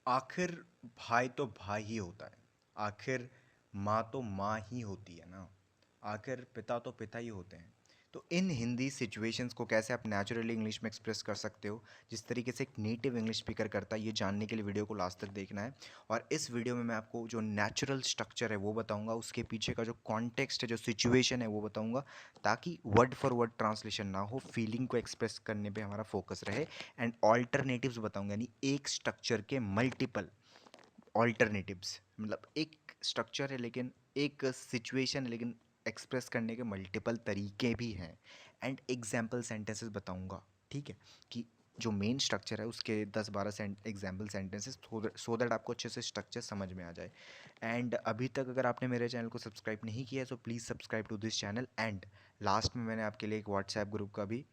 आखिर भाई तो भाई ही होता है। आखिर माँ तो माँ ही होती है ना। आखिर पिता तो पिता ही होते हैं। तो इन हिंदी सिचुएशंस को कैसे आप नेचुरली इंग्लिश में एक्सप्रेस कर सकते हो, जिस तरीके से एक नेटिव इंग्लिश स्पीकर करता है, ये जानने के लिए वीडियो को लास्ट तक देखना है। और इस वीडियो में मैं आपको जो नेचुरल स्ट्रक्चर है वो बताऊंगा, उसके पीछे का जो कॉन्टेक्स्ट है, जो सिचुएशन है वो बताऊंगा, ताकि वर्ड फॉर वर्ड ट्रांसलेशन ना हो, फीलिंग को एक्सप्रेस करने पे हमारा फोकस रहे। एंड ऑल्टरनेटिव्स बताऊंगा, यानी एक स्ट्रक्चर के मल्टीपल ऑल्टरनेटिव्स। मतलब एक स्ट्रक्चर है लेकिन एक सिचुएशन है, लेकिन एक्सप्रेस करने के मल्टीपल तरीके भी हैं। एंड एग्जाम्पल सेंटेंसेस बताऊंगा, ठीक है, कि जो मेन स्ट्रक्चर है उसके 10-12 एग्जाम्पल सेंटेंसेस, सो दैट आपको अच्छे से स्ट्रक्चर समझ में आ जाए। एंड अभी तक अगर आपने मेरे चैनल को सब्सक्राइब नहीं किया है तो please subscribe to this channel. And last में मैंने आपके लिए एक व्हाट्सएप ग्रुप का भी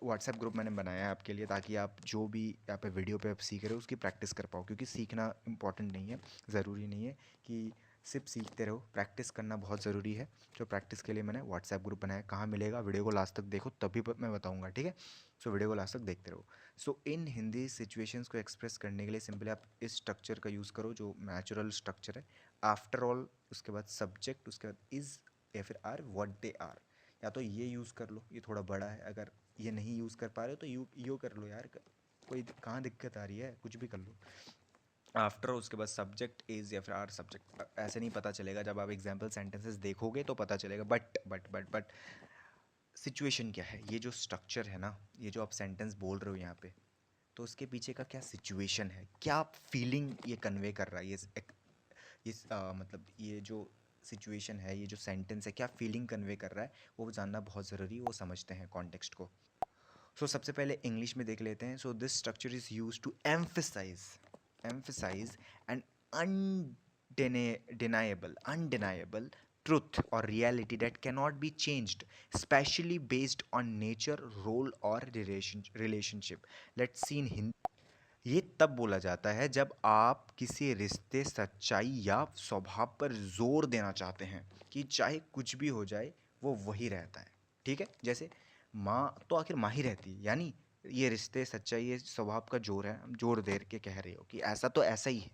व्हाट्सएप ग्रुप मैंने बनाया है आपके लिए, ताकि आप जो भी यहाँ पे वीडियो पे आप सीख रहे हो उसकी प्रैक्टिस कर पाओ। क्योंकि सीखना इंपॉर्टेंट नहीं है, ज़रूरी नहीं है कि सिर्फ सीखते रहो, प्रैक्टिस करना बहुत ज़रूरी है। तो प्रैक्टिस के लिए मैंने व्हाट्सएप ग्रुप बनाया। कहाँ मिलेगा, वीडियो को लास्ट तक देखो तभी मैं बताऊँगा, ठीक है। सो वीडियो को लास्ट तक देखते रहो। सो इन हिंदी सिचुएशंस को एक्सप्रेस करने के लिए सिंपली आप इस स्ट्रक्चर का यूज़ करो, जो नेचुरल स्ट्रक्चर है। आफ्टर ऑल, उसके बाद सब्जेक्ट, उसके बाद इज़ या फिर आर, व्हाट दे आर। या तो ये यूज़ कर लो, ये थोड़ा बड़ा है। अगर ये नहीं यूज़ कर पा रहे हो तो यू कर लो यार। कोई कहाँ दिक्कत आ रही है, कुछ भी कर लो। आफ्टर उसके बाद सब्जेक्ट इज़ या फिर आर सब्जेक्ट। ऐसे नहीं पता चलेगा, जब आप एग्जाम्पल सेंटेंसेस देखोगे तो पता चलेगा। बट सिचुएशन क्या है, ये जो स्ट्रक्चर है ना, ये जो आप सेंटेंस बोल रहे हो यहाँ पे, तो उसके पीछे का क्या सिचुएशन है, क्या फीलिंग ये कन्वे कर रहा है, मतलब ये जो सिचुएशन है, ये जो सेंटेंस है, क्या फीलिंग कन्वे कर रहा है, वो जानना बहुत ज़रूरी है। वो समझते हैं कॉन्टेक्स्ट को। सबसे पहले इंग्लिश में देख लेते हैं। This structure is use to emphasize an undeniable truth or reality that cannot be changed, especially based on nature, role or relationship. Let's see in Hindi. ये तब बोला जाता है जब आप किसी रिश्ते, सच्चाई या स्वभाव पर जोर देना चाहते हैं कि चाहे कुछ भी हो जाए वो वही रहता है। ठीक है, जैसे माँ तो आखिर माँ ही रहती है, यानी ये रिश्ते, सच्चाई, ये स्वभाव का जोर है, जोर दे के कह रहे हो कि ऐसा तो ऐसा ही है।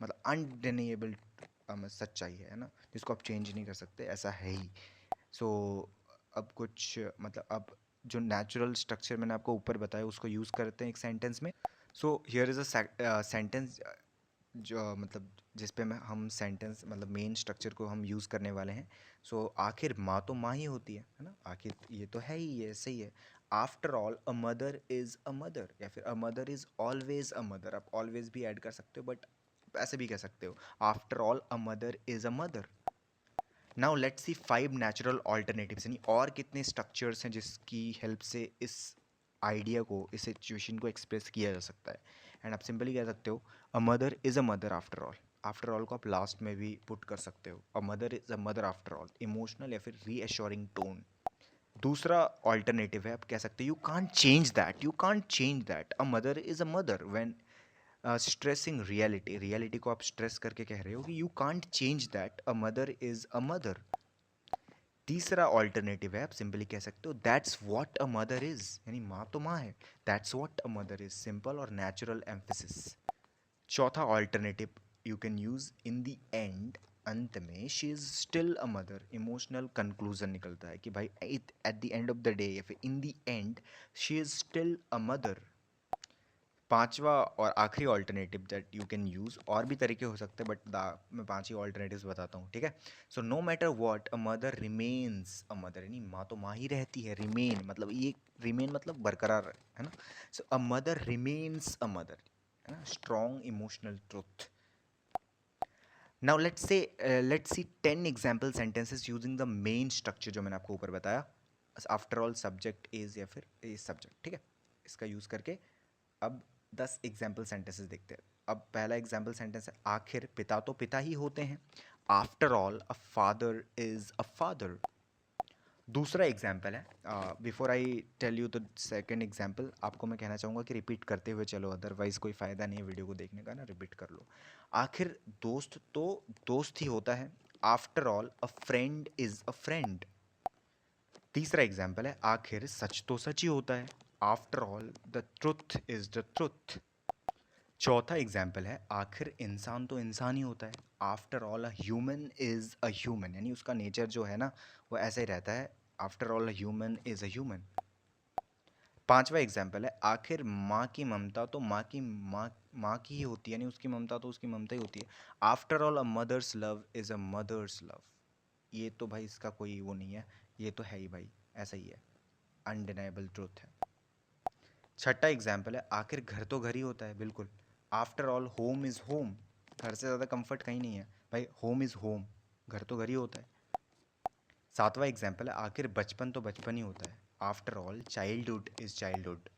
मतलब अनडिनेबल सच्चाई है ना, जिसको आप चेंज नहीं कर सकते, ऐसा है ही। सो अब कुछ मतलब अब जो नेचुरल स्ट्रक्चर मैंने आपको ऊपर बताया उसको यूज़ करते हैं एक सेंटेंस में। हियर इज़ अ सेंटेंस जो मतलब जिस पे मैं हम सेंटेंस मतलब मेन स्ट्रक्चर को हम यूज़ करने वाले हैं। आखिर माँ तो माँ ही होती है ना, आखिर ये तो है ही, ये सही है। After all a mother is a mother, या फिर a mother is always a mother. आप ऑलवेज भी ऐड कर सकते हो, बट ऐसे भी कह सकते हो, after all a mother is a mother. Now let's see 5 natural alternatives, यानी और कितने स्ट्रक्चर्स हैं जिसकी हेल्प से इस आइडिया को, इस सिचुएशन को एक्सप्रेस किया जा सकता है। एंड आप सिंपली कह सकते हो a mother is a mother after all. After all को आप लास्ट में भी पुट कर सकते हो, a mother is a mother after all, emotional या फिर रीअश्योरिंग टोन। दूसरा ऑल्टरनेटिव है, आप कह सकते हो you can't change that, you can't change that, a mother is a mother when stressing reality. Reality को आप स्ट्रेस करके कह रहे हो कि you can't change that, a mother is a mother. तीसरा ऑल्टरनेटिव है, आप सिंपली कह सकते हो that's what a mother is, यानी माँ तो माँ है, that's what a mother is, simple और नेचुरल एम्फेसिस। चौथा alternative you can use in the end, अंत में, she is still a mother, emotional conclusion निकलता है कि भाई at the end of the day या फिर in the end she is still a mother. पांचवा और आखिरी alternative that you can use, और भी तरीके हो सकते हैं बट मैं पांच ही ऑल्टरनेटिव्स बताता हूँ, ठीक है। No matter what, a mother remains a mother, यानी माँ तो माँ ही रहती है। रिमेन मतलब ये, रिमेन मतलब बरकरार है ना। अ मदर रिमेन्स अ मदर, है ना, strong emotional truth. Now let's see 10 example sentences using the main structure जो मैंने आपको ऊपर बताया, आफ्टर ऑल, सब्जेक्ट इज या फिर इज सब्जेक्ट, ठीक है। इसका यूज़ करके अब 10 एग्जाम्पल सेंटेंसेस देखते हैं। अब पहला एग्जाम्पल सेंटेंस है, आखिर पिता तो पिता ही होते हैं। After all a father is a father. दूसरा एग्जाम्पल है, before I tell you the second example, आपको मैं कहना चाहूँगा कि रिपीट करते हुए चलो, अदरवाइज कोई फ़ायदा नहीं है वीडियो को देखने का ना, रिपीट कर लो। आखिर दोस्त तो दोस्त ही होता है। After all a friend is a friend. तीसरा एग्जाम्पल है, आखिर सच तो सच ही होता है। After all the truth is the truth. चौथा एग्जाम्पल है, आखिर इंसान तो इंसान ही होता है। After all a human is a human, यानी उसका नेचर जो है ना वो ऐसा ही रहता है। After all a human is a human. पांचवा एग्जाम्पल है, आखिर माँ की ममता तो माँ की ही होती है, यानी उसकी ममता तो उसकी ममता ही होती है। After all a mother's love is a mother's love. ये तो भाई इसका कोई वो नहीं है, ये तो है ही भाई, ऐसा ही है, अनडिनाइबल ट्रूथ है। छठा एग्जाम्पल है, आखिर घर तो घर ही होता है, बिल्कुल। After all home is home. घर से ज़्यादा कंफर्ट कहीं नहीं है भाई, होम इज़ होम, घर तो घर ही होता है। सातवां एग्जाम्पल है, आखिर बचपन तो बचपन ही होता है। After all childhood is childhood.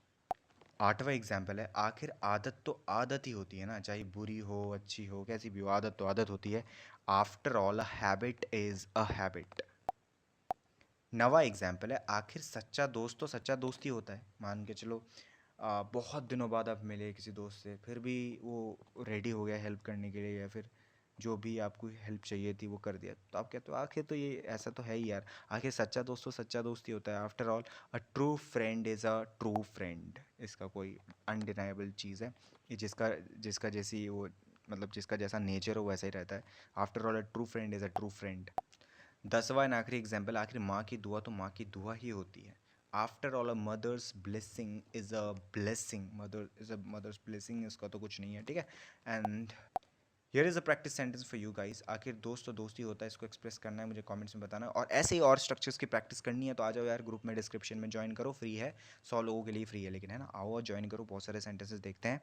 आठवां एग्जाम्पल है, आखिर आदत तो आदत ही होती है ना, चाहे बुरी हो अच्छी हो कैसी भी हो, आदत तो आदत होती है। After all habit is a habit. नवा एग्जाम्पल है, आखिर सच्चा दोस्त तो सच्चा दोस्त ही होता है। मान के चलो बहुत दिनों बाद आप मिले किसी दोस्त से, फिर भी वो रेडी हो गया हेल्प करने के लिए, या फिर जो भी आपको हेल्प चाहिए थी वो कर दिया, तो आप कहते हो आखिर तो ये ऐसा तो है ही यार, आखिर सच्चा दोस्त तो सच्चा दोस्त ही होता है। After all a true friend is a true friend. इसका कोई अनडिनाइबल चीज़ है, ये जिसका जिसका जैसी वो, मतलब जिसका जैसा नेचर हो वैसा ही रहता है। After all a true friend is a true friend. 10वां एंड आखिरी एग्जाम्पल, आखिर माँ की दुआ तो माँ की दुआ ही होती है। After all a mother's blessing is a blessing, mother is a mother's blessing, इसका तो कुछ नहीं है, ठीक है। And here is a practice sentence for you guys. आखिर दोस्त तो दोस्त ही होता है, इसको एक्सप्रेस करना है, मुझे कमेंट्स में बताना है। और ऐसे ही और स्ट्रक्चर्स की प्रैक्टिस करनी है तो आ जाओ यार ग्रुप में, डिस्क्रिप्शन में ज्वाइन करो, फ्री है, 100 लोगों के लिए फ्री है, लेकिन है ना, आओ और ज्वाइन करो, बहुत सारे सेंटेंसेस देखते हैं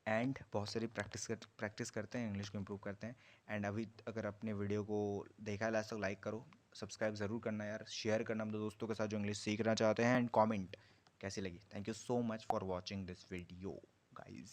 एंड बहुत सारी प्रैक्टिस करते हैं, इंग्लिश को इम्प्रूव करते हैं। एंड अभी अगर अपने वीडियो को देखा है लास्ट तक, लाइक करो, सब्सक्राइब ज़रूर करना यार, शेयर करना अपने दोस्तों के साथ जो इंग्लिश सीखना चाहते हैं, एंड कमेंट कैसी लगी। Thank you so much for watching this video guys.